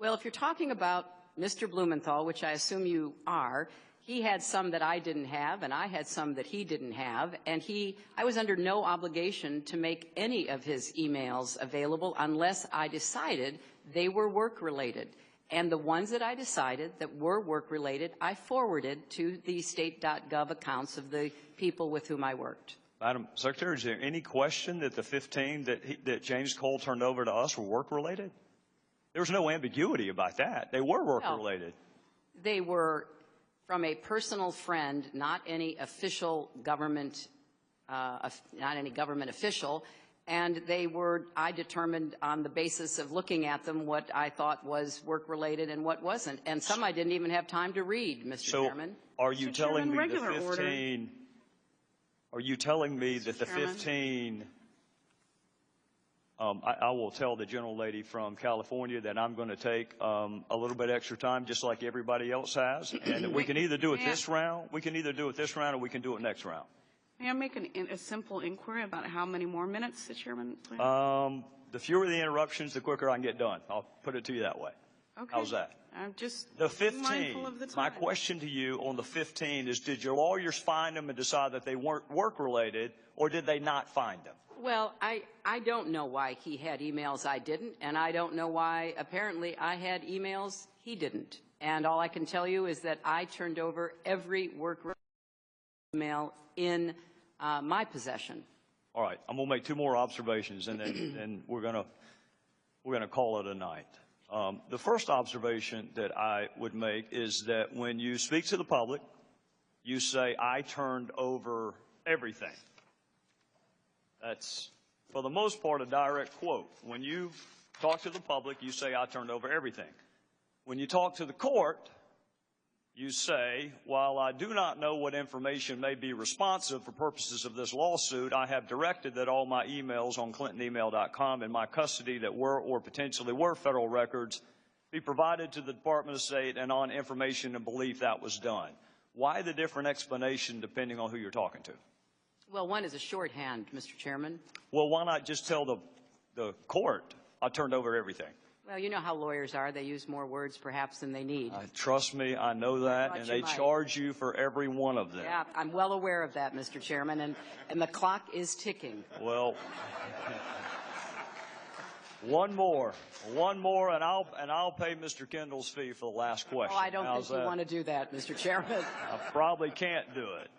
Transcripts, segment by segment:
Well, if you're talking about Mr. Blumenthal, which I assume you are, he had some that I didn't have, and I had some that he didn't have, and I was under no obligation to make any of his emails available unless I decided they were work-related. And the ones that I decided that were work-related, I forwarded to the state.gov accounts of the people with whom I worked. Madam Secretary, is there any question that the 15 that James Cole turned over to us were work-related? There was no ambiguity about that. They were work-related. No, they were from a personal friend, not any official government, not any government official, and they were, I determined on the basis of looking at them what I thought was work-related and what wasn't, and some I didn't even have time to read, Mr. Chairman. Are you telling me the 15? Are you telling me that the 15? I will tell the gentle lady from California that I'm going to take a little bit extra time, just like everybody else has, and that we can either do it this round, or we can do it next round. May I make a simple inquiry about how many more minutes the chairman plans? The fewer the interruptions, the quicker I can get done. I'll put it to you that way. Okay. How's that? I'm just the 15. Mindful of the time. My question to you on the 15 is: did your lawyers find them and decide that they weren't work-related, or did they not find them? Well, I don't know why he had emails I didn't, and I don't know why apparently I had emails he didn't. And all I can tell you is that I turned over every work email in my possession. All right, I'm going to make two more observations, and then we're going to call it a night. The first observation that I would make is that when you speak to the public, you say, "I turned over everything." That's, for the most part, a direct quote. When you talk to the public, you say, "I turned over everything." When you talk to the court, you say, "While I do not know what information may be responsive for purposes of this lawsuit, I have directed that all my emails on clintonemail.com in my custody that were or potentially were federal records be provided to the Department of State, and on information and belief that was done." Why the different explanation depending on who you're talking to? Well, one is a shorthand, Mr. Chairman. Well, why not just tell the court, "I turned over everything"? Well, you know how lawyers are. They use more words perhaps than they need. Trust me, I know that, and they charge you for every one of them. Yeah, I'm well aware of that, Mr. Chairman, and the clock is ticking. Well, one more, and I'll pay Mr. Kendall's fee for the last question. Oh, I don't think you want to do that, Mr. Chairman. I probably can't do it.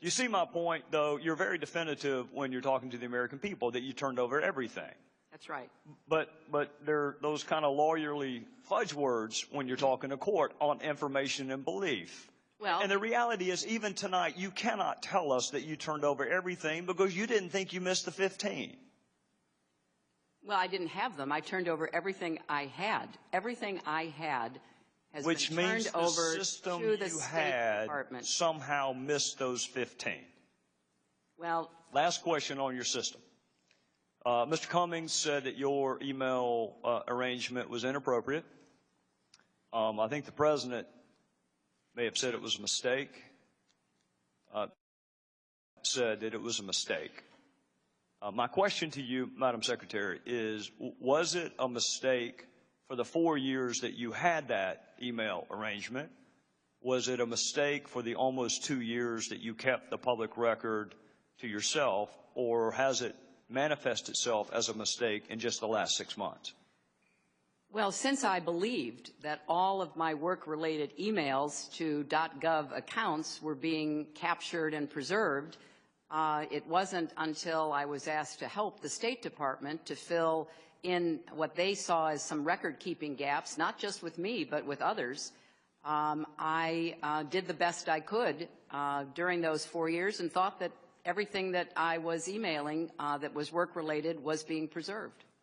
You see my point, though. You're very definitive when you're talking to the American people that you turned over everything. That's right. But there are those kind of lawyerly fudge words when you're talking to court on information and belief. Well, and the reality is, even tonight, you cannot tell us that you turned over everything because you didn't think you missed the 15. Well, I didn't have them. I turned over everything I had. Everything I had has been turned over to the State Department. Somehow missed those 15. Well, last question on your system. Mr. Cummings said that your email arrangement was inappropriate. I think the President may have said it was a mistake. Said that it was a mistake. My question to you, Madam Secretary, is: was it a mistake for the 4 years that you had that email arrangement? Was it a mistake for the almost 2 years that you kept the public record to yourself, or has it manifest itself as a mistake in just the last 6 months? Well, since I believed that all of my work-related emails to .gov accounts were being captured and preserved, it wasn't until I was asked to help the State Department to fill in what they saw as some record-keeping gaps, not just with me, but with others. I did the best I could during those 4 years and thought that everything that I was emailing that was work-related was being preserved.